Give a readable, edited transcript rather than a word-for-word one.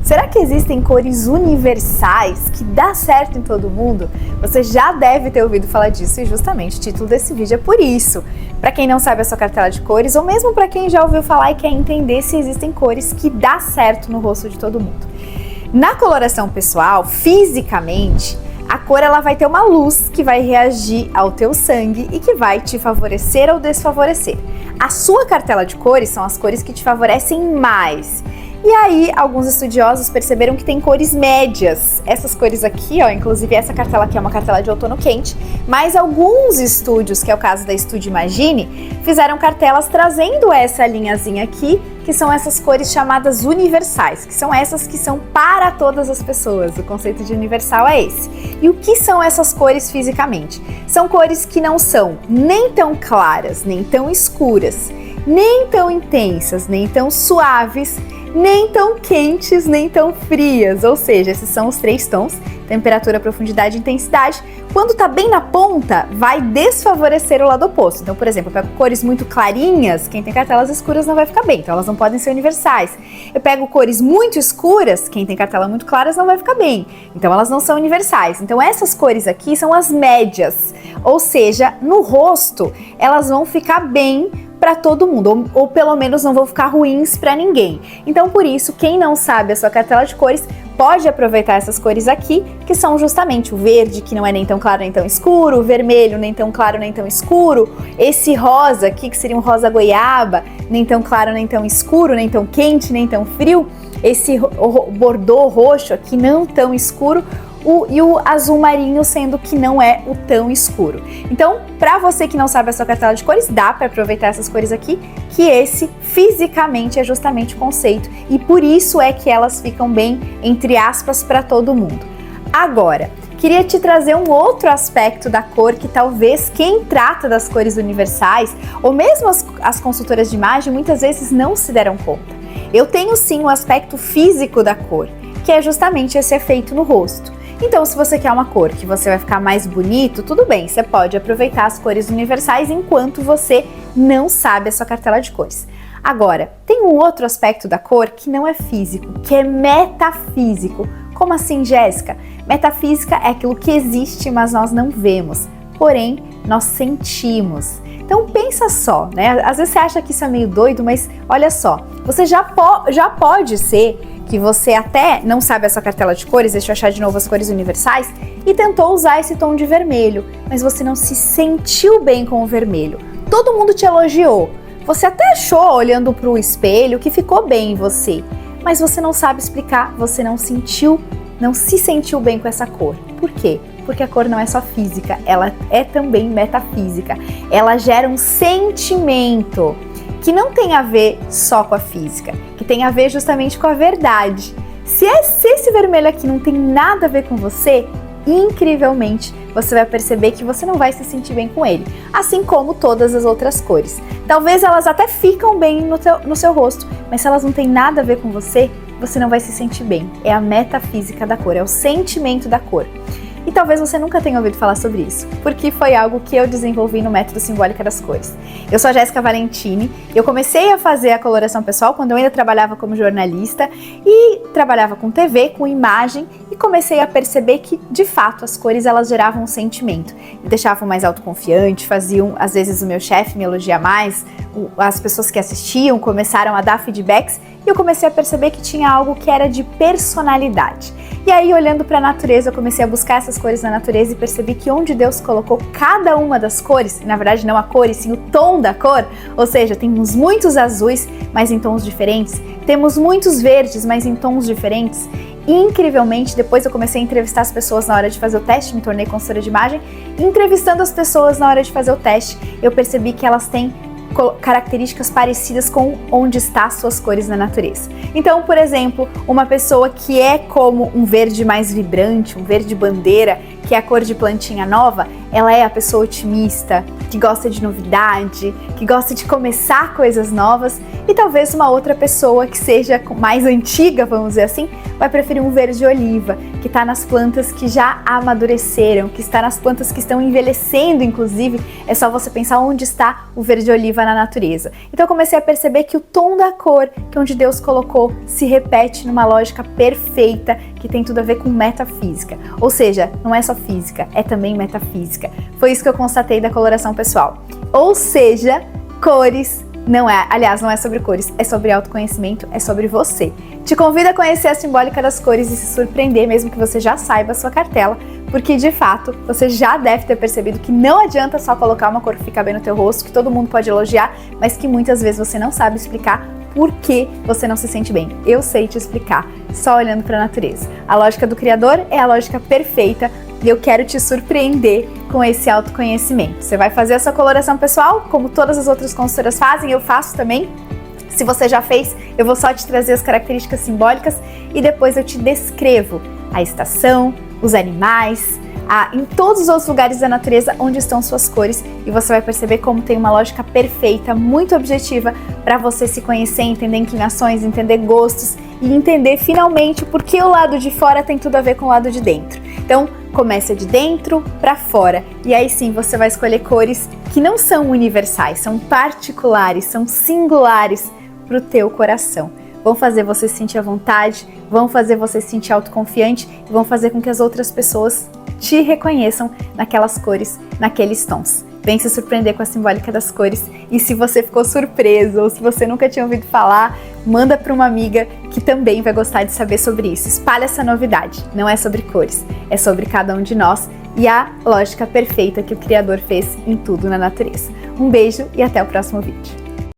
Será que existem cores universais que dá certo em todo mundo? Você já deve ter ouvido falar disso e justamente o título desse vídeo é por isso. Para quem não sabe a sua cartela de cores ou mesmo para quem já ouviu falar e quer entender se existem cores que dá certo no rosto de todo mundo. Na coloração pessoal, fisicamente, a cor ela vai ter uma luz que vai reagir ao teu sangue e que vai te favorecer ou desfavorecer. A sua cartela de cores são as cores que te favorecem mais. E aí, alguns estudiosos perceberam que tem cores médias. Essas cores aqui, ó, inclusive essa cartela aqui é uma cartela de outono quente, mas alguns estúdios, que é o caso da Estúdio Imagine, fizeram cartelas trazendo essa linhazinha aqui, que são essas cores chamadas universais, que são essas que são para todas as pessoas. O conceito de universal é esse. E o que são essas cores fisicamente? São cores que não são nem tão claras, nem tão escuras, nem tão intensas, nem tão suaves, nem tão quentes, nem tão frias, ou seja, esses são os três tons, temperatura, profundidade e intensidade. Quando tá bem na ponta, vai desfavorecer o lado oposto. Então, por exemplo, eu pego cores muito clarinhas, quem tem cartelas escuras não vai ficar bem, então elas não podem ser universais. Eu pego cores muito escuras, quem tem cartela muito claras não vai ficar bem, então elas não são universais. Então essas cores aqui são as médias, ou seja, no rosto elas vão ficar bem para todo mundo, ou pelo menos não vão ficar ruins para ninguém. Então, por isso, quem não sabe a sua cartela de cores pode aproveitar essas cores aqui, que são justamente o verde, que não é nem tão claro nem tão escuro, o vermelho, nem tão claro nem tão escuro, esse rosa aqui, que seria um rosa goiaba, nem tão claro nem tão escuro, nem tão quente, nem tão frio, esse bordô roxo aqui, não tão escuro, e o azul marinho sendo que não é o tão escuro. Então, para você que não sabe a sua cartela de cores, dá para aproveitar essas cores aqui, que esse fisicamente é justamente o conceito e por isso é que elas ficam bem, entre aspas, para todo mundo. Agora, queria te trazer um outro aspecto da cor que talvez quem trata das cores universais, ou mesmo as consultoras de imagem, muitas vezes não se deram conta. Eu tenho sim o aspecto físico da cor, que é justamente esse efeito no rosto. Então, se você quer uma cor que você vai ficar mais bonito, tudo bem, você pode aproveitar as cores universais enquanto você não sabe a sua cartela de cores. Agora, tem um outro aspecto da cor que não é físico, que é metafísico. Como assim, Jéssica? Metafísica é aquilo que existe, mas nós não vemos, porém, nós sentimos. Então pensa só, né? Às vezes você acha que isso é meio doido, mas olha só, você já pode ser que você até não sabe a sua cartela de cores, deixa eu achar de novo as cores universais, e tentou usar esse tom de vermelho, mas você não se sentiu bem com o vermelho. Todo mundo te elogiou, você até achou, olhando para o espelho, que ficou bem em você, mas você não sabe explicar, você não se sentiu bem com essa cor. Por quê? Porque a cor não é só física, ela é também metafísica. Ela gera um sentimento que não tem a ver só com a física, que tem a ver justamente com a verdade. Se esse vermelho aqui não tem nada a ver com você, incrivelmente você vai perceber que você não vai se sentir bem com ele, assim como todas as outras cores. Talvez elas até ficam bem no seu rosto, mas se elas não têm nada a ver com você, você não vai se sentir bem. É a metafísica da cor, é o sentimento da cor. E talvez você nunca tenha ouvido falar sobre isso, porque foi algo que eu desenvolvi no Método Simbólica das Cores. Eu sou a Jéssica Valentini, eu comecei a fazer a coloração pessoal quando eu ainda trabalhava como jornalista e trabalhava com TV, com imagem, e comecei a perceber que, de fato, as cores elas geravam um sentimento, me deixavam mais autoconfiante, faziam, às vezes, o meu chefe me elogiar mais, as pessoas que assistiam começaram a dar feedbacks e eu comecei a perceber que tinha algo que era de personalidade. E aí, olhando para a natureza, eu comecei a buscar essas cores na natureza e percebi que onde Deus colocou cada uma das cores, na verdade não a cor, e sim o tom da cor, ou seja, temos muitos azuis, mas em tons diferentes, temos muitos verdes, mas em tons diferentes. E, incrivelmente, depois eu comecei a entrevistar as pessoas na hora de fazer o teste, me tornei consultora de imagem, e entrevistando as pessoas na hora de fazer o teste, eu percebi que elas têm características parecidas com onde está suas cores na natureza. Então, por exemplo, uma pessoa que é como um verde mais vibrante, um verde bandeira, que é a cor de plantinha nova, ela é a pessoa otimista, que gosta de novidade, que gosta de começar coisas novas, e talvez uma outra pessoa que seja mais antiga, vamos dizer assim, vai preferir um verde oliva, que está nas plantas que já amadureceram, que está nas plantas que estão envelhecendo, inclusive. É só você pensar onde está o verde oliva na natureza. Então eu comecei a perceber que o tom da cor que onde Deus colocou se repete numa lógica perfeita, que tem tudo a ver com metafísica. Ou seja, não é só física, é também metafísica. Foi isso que eu constatei da coloração pessoal. Ou seja, cores não é sobre cores, é sobre autoconhecimento, é sobre você. Te convido a conhecer a simbólica das cores e se surpreender, mesmo que você já saiba a sua cartela, porque de fato você já deve ter percebido que não adianta só colocar uma cor que fica bem no teu rosto, que todo mundo pode elogiar, mas que muitas vezes você não sabe explicar por que você não se sente bem. Eu sei te explicar, só olhando para a natureza. A lógica do Criador é a lógica perfeita e eu quero te surpreender com esse autoconhecimento. Você vai fazer a sua coloração pessoal, como todas as outras consultoras fazem, eu faço também. Se você já fez, eu vou só te trazer as características simbólicas e depois eu te descrevo a estação, os animais, em todos os outros lugares da natureza onde estão suas cores, e você vai perceber como tem uma lógica perfeita, muito objetiva, para você se conhecer, entender inclinações, entender gostos e entender finalmente por que o lado de fora tem tudo a ver com o lado de dentro. Então, começa de dentro para fora, e aí sim você vai escolher cores que não são universais, são particulares, são singulares para o teu coração. Vão fazer você se sentir à vontade, vão fazer você se sentir autoconfiante e vão fazer com que as outras pessoas te reconheçam naquelas cores, naqueles tons. Vem se surpreender com a simbólica das cores, e se você ficou surpreso ou se você nunca tinha ouvido falar, manda para uma amiga que também vai gostar de saber sobre isso. Espalha essa novidade, não é sobre cores, é sobre cada um de nós e a lógica perfeita que o Criador fez em tudo na natureza. Um beijo e até o próximo vídeo.